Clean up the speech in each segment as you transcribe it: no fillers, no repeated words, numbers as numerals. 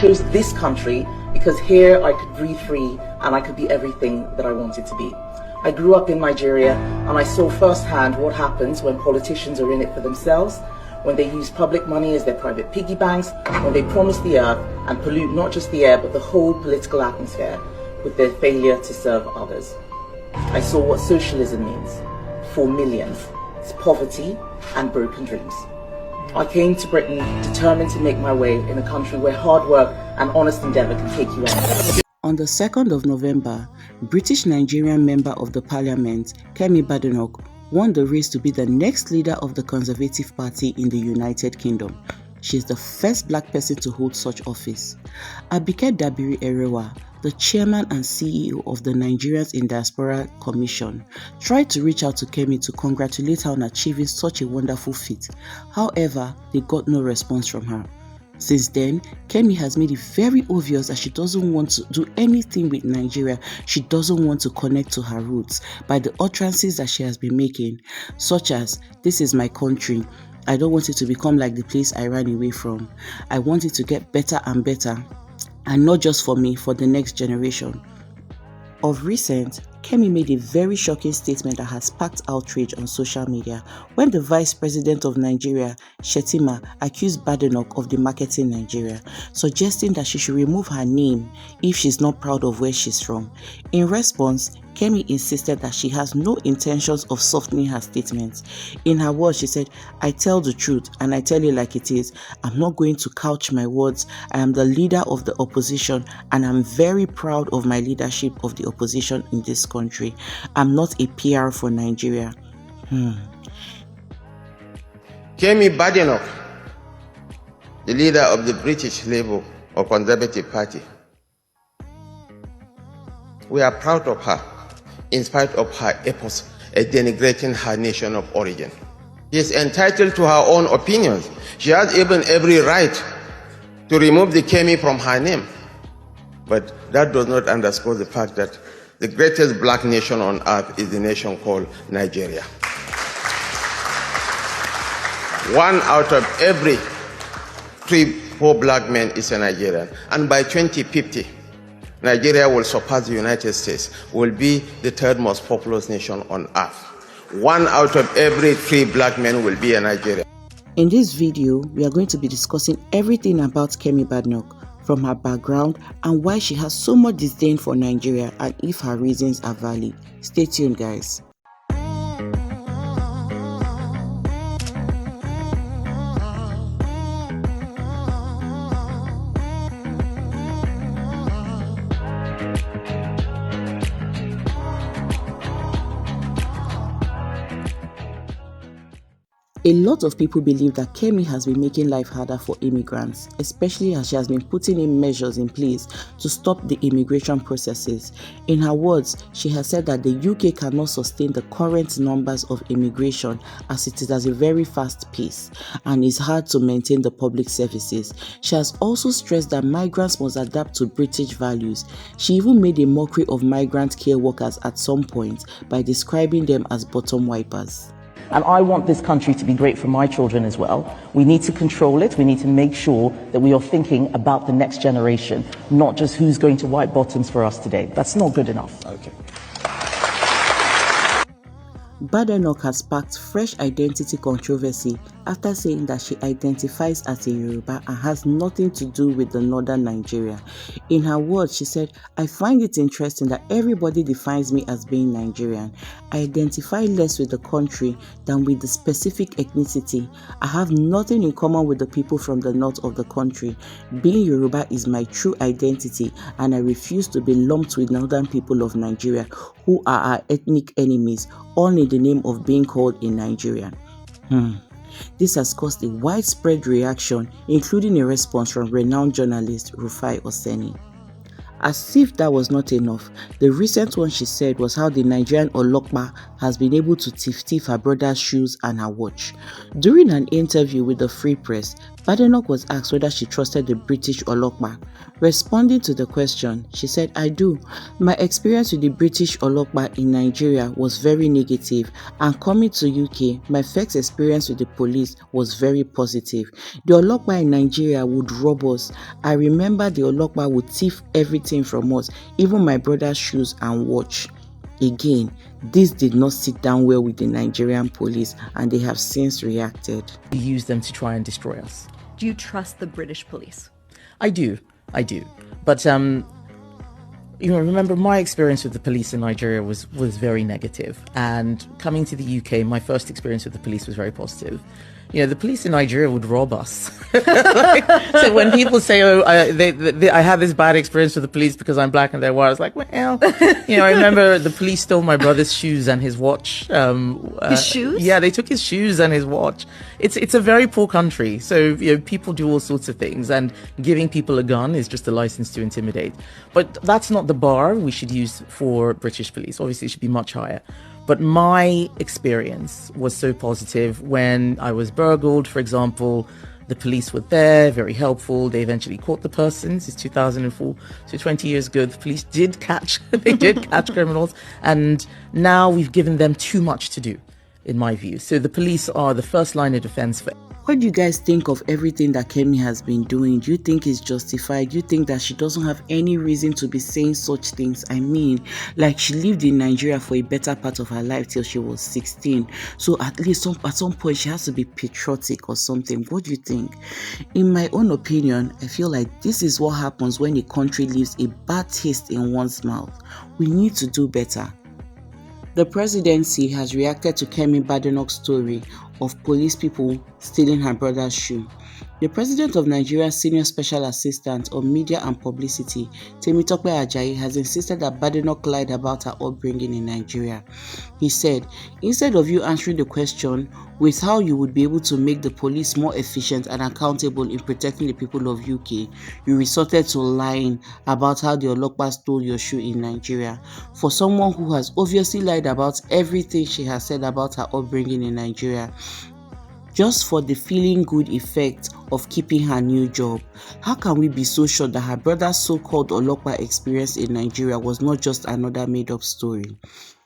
chose this country because here I could breathe free and I could be everything that I wanted to be. I grew up in Nigeria and I saw firsthand what happens when politicians are in it for themselves, when they use public money as their private piggy banks, when they promise the earth and pollute not just the air but the whole political atmosphere with their failure to serve others. I saw what socialism means for millions. It's poverty and broken dreams. I came to Britain determined to make my way in a country where hard work and honest endeavour can take you anywhere. On the 2nd of November, British Nigerian Member of the Parliament, Kemi Badenoch, won the race to be the next leader of the Conservative Party in the United Kingdom. She is the first black person to hold such office. Abike Dabiri Erewa, the chairman and CEO of the Nigerians in Diaspora Commission, tried to reach out to Kemi to congratulate her on achieving such a wonderful feat. However, they got no response from her. Since then, Kemi has made it very obvious that she doesn't want to do anything with Nigeria. She doesn't want to connect to her roots by the utterances that she has been making, such as, "This is my country. I don't want it to become like the place I ran away from. I want it to get better and better. And not just for me, for the next generation." Of recent, Kemi made a very shocking statement that has sparked outrage on social media when the Vice-President of Nigeria, Shettima, accused Badenoch of demarketing Nigeria, suggesting that she should remove her name if she's not proud of where she's from. In response, Kemi insisted that she has no intentions of softening her statements. In her words, she said, "I tell the truth and I tell it like it is. I'm not going to couch my words. I am the leader of the opposition and I'm very proud of my leadership of the opposition in this country. I'm not a PR for Nigeria." Kemi Badenoch, the leader of the British Labour or Conservative Party. We are proud of her, in spite of her efforts at denigrating her nation of origin. She is entitled to her own opinions. She has even every right to remove the Kemi from her name. But that does not underscore the fact that the greatest black nation on earth is the nation called Nigeria. 1 out of every 3-4 black men is a Nigerian. And by 2050, Nigeria will surpass the United States, will be the 3rd most populous nation on earth. 1 out of every 3 black men will be a Nigerian. In this video, we are going to be discussing everything about Kemi Badenoch, from her background and why she has so much disdain for Nigeria and if her reasons are valid. Stay tuned, guys. A lot of people believe that Kemi has been making life harder for immigrants, especially as she has been putting in measures in place to stop the immigration processes. In her words, she has said that the UK cannot sustain the current numbers of immigration as it is at a very fast pace and it's hard to maintain the public services. She has also stressed that migrants must adapt to British values. She even made a mockery of migrant care workers at some point by describing them as bottom wipers. And I want this country to be great for my children as well. We need to control it. We need to make sure that we are thinking about the next generation, not just who's going to wipe bottoms for us today. That's not good enough. Okay. Badenoch has sparked fresh identity controversy after saying that she identifies as a Yoruba and has nothing to do with the northern Nigeria. In her words, she said, "I find it interesting that everybody defines me as being Nigerian. I identify less with the country than with the specific ethnicity. I have nothing in common with the people from the north of the country. Being Yoruba is my true identity and I refuse to be lumped with northern people of Nigeria who are our ethnic enemies, all in the name of being called a Nigerian." This has caused a widespread reaction, including a response from renowned journalist Rufai Oseni. As if that was not enough, the recent one she said was how the Nigerian Olokpa has been able to thief her brother's shoes and her watch. During an interview with the Free Press, Badenoch was asked whether she trusted the British Olokpa. Responding to the question, she said, "I do. My experience with the British Olokpa in Nigeria was very negative, and coming to UK, my first experience with the police was very positive. The Olokpa in Nigeria would rob us. I remember the Olokpa would thief everything from us, even my brother's shoes and watch." Again, this did not sit down well with the Nigerian police, and they have since reacted. We use them to try and destroy us. Do you trust the British police? I do. But remember, my experience with the police in Nigeria was very negative, and coming to the UK, my first experience with the police was very positive. The police in Nigeria would rob us. So when people say, "Oh, I had this bad experience with the police because I'm black and they're white," I was like, "Well, I remember the police stole my brother's shoes and his watch." His shoes? Yeah, they took his shoes and his watch. It's a very poor country, so people do all sorts of things, and giving people a gun is just a license to intimidate. But that's not the bar we should use for British police. Obviously, it should be much higher. But my experience was so positive. When I was burgled, for example, the police were there, very helpful. They eventually caught the persons. It's 2004, so 20 years ago. The police did catch criminals, and now we've given them too much to do, in my view. So the police are the first line of defense for. What do you guys think of everything that Kemi has been doing? Do you think it's justified? Do you think that she doesn't have any reason to be saying such things? I mean, like, she lived in Nigeria for a better part of her life till she was 16. So at least at some point she has to be patriotic or something. What do you think? In my own opinion, I feel like this is what happens when a country leaves a bad taste in one's mouth. We need to do better. The presidency has reacted to Kemi Badenoch's story of police people stealing her brother's shoe. The president of Nigeria's senior special assistant on media and publicity, Temitope Ajayi, has insisted that Badenoch lied about her upbringing in Nigeria. He said, "Instead of you answering the question with how you would be able to make the police more efficient and accountable in protecting the people of UK, you resorted to lying about how the Olokpa stole your shoe in Nigeria. For someone who has obviously lied about everything she has said about her upbringing in Nigeria, just for the feeling good effect of keeping her new job. How can we be so sure that her brother's so-called Olokpa experience in Nigeria was not just another made-up story?"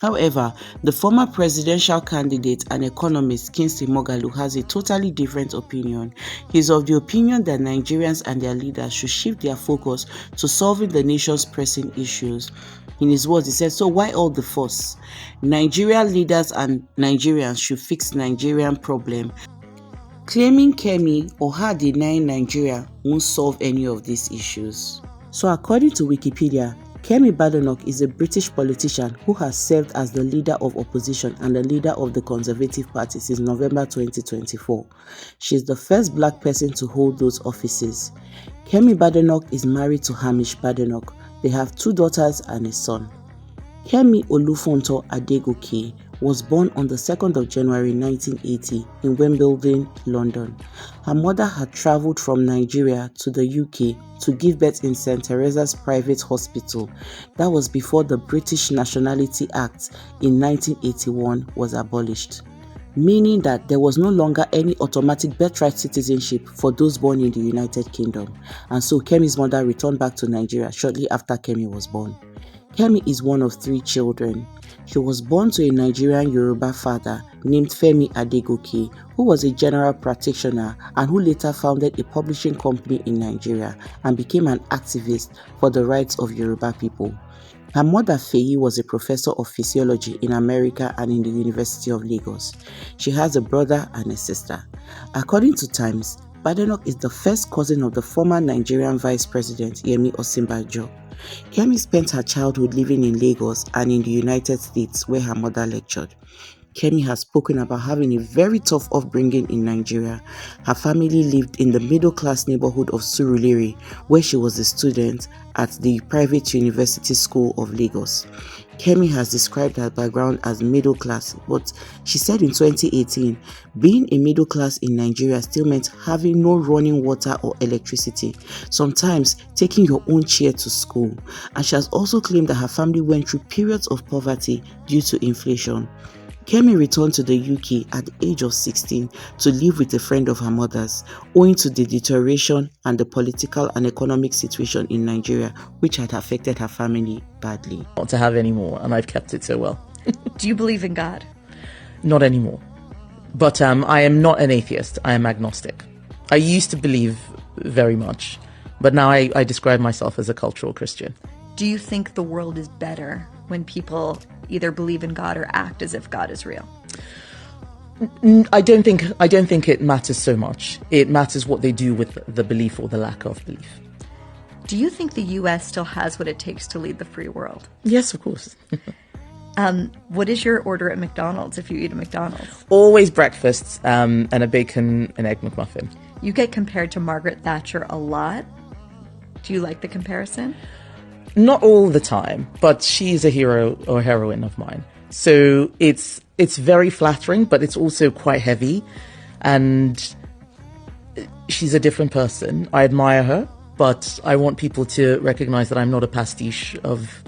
However, the former presidential candidate and economist Kingsley Moghalu has a totally different opinion. He is of the opinion that Nigerians and their leaders should shift their focus to solving the nation's pressing issues. In his words, he said, "So why all the fuss? Nigerian leaders and Nigerians should fix Nigerian problem." Claiming Kemi or her denying Nigeria won't solve any of these issues. So according to Wikipedia, Kemi Badenoch is a British politician who has served as the leader of opposition and the leader of the Conservative Party since November 2024. She is the first black person to hold those offices. Kemi Badenoch is married to Hamish Badenoch. They have 2 daughters and a son. Kemi Olufonto Adegoke was born on the 2nd of January 1980 in Wimbledon, London. Her mother had travelled from Nigeria to the UK to give birth in St. Teresa's Private Hospital. That was before the British Nationality Act in 1981 was abolished, meaning that there was no longer any automatic birthright citizenship for those born in the United Kingdom. And so Kemi's mother returned back to Nigeria shortly after Kemi was born. Kemi is one of 3 children. She was born to a Nigerian Yoruba father named Femi Adegoke, who was a general practitioner and who later founded a publishing company in Nigeria and became an activist for the rights of Yoruba people. Her mother, Feyi, was a professor of physiology in America and in the University of Lagos. She has a brother and a sister. According to Times, Badenoch is the first cousin of the former Nigerian Vice-President Yemi Osinbajo. Kemi spent her childhood living in Lagos and in the United States, where her mother lectured. Kemi has spoken about having a very tough upbringing in Nigeria. Her family lived in the middle-class neighborhood of Surulere, where she was a student at the private University School of Lagos. Kemi has described her background as middle class, but she said in 2018, being a middle class in Nigeria still meant having no running water or electricity, sometimes taking your own chair to school. And she has also claimed that her family went through periods of poverty due to inflation. Kemi returned to the UK at the age of 16 to live with a friend of her mother's, owing to the deterioration and the political and economic situation in Nigeria, which had affected her family badly. Not to have any more, and I've kept it so well. Do you believe in God? Not anymore. But I am not an atheist. I am agnostic. I used to believe very much, but now I describe myself as a cultural Christian. Do you think the world is better when people either believe in God or act as if God is real? I don't think it matters so much. It matters what they do with the belief or the lack of belief. Do you think the US still has what it takes to lead the free world? Yes, of course. What is your order at McDonald's if you eat at McDonald's? Always breakfast and a bacon and egg McMuffin. You get compared to Margaret Thatcher a lot. Do you like the comparison? Not all the time, but she's a hero or heroine of mine. So it's very flattering, but it's also quite heavy. And she's a different person. I admire her, but I want people to recognize that I'm not a pastiche of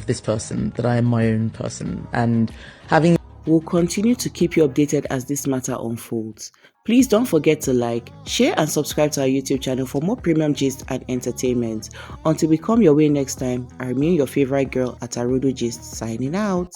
this person, that I am my own person. And having... We'll continue to keep you updated as this matter unfolds. Please don't forget to like, share and subscribe to our YouTube channel for more premium gist and entertainment. Until we come your way next time, I remain your favorite girl at Arodo Gist, signing out.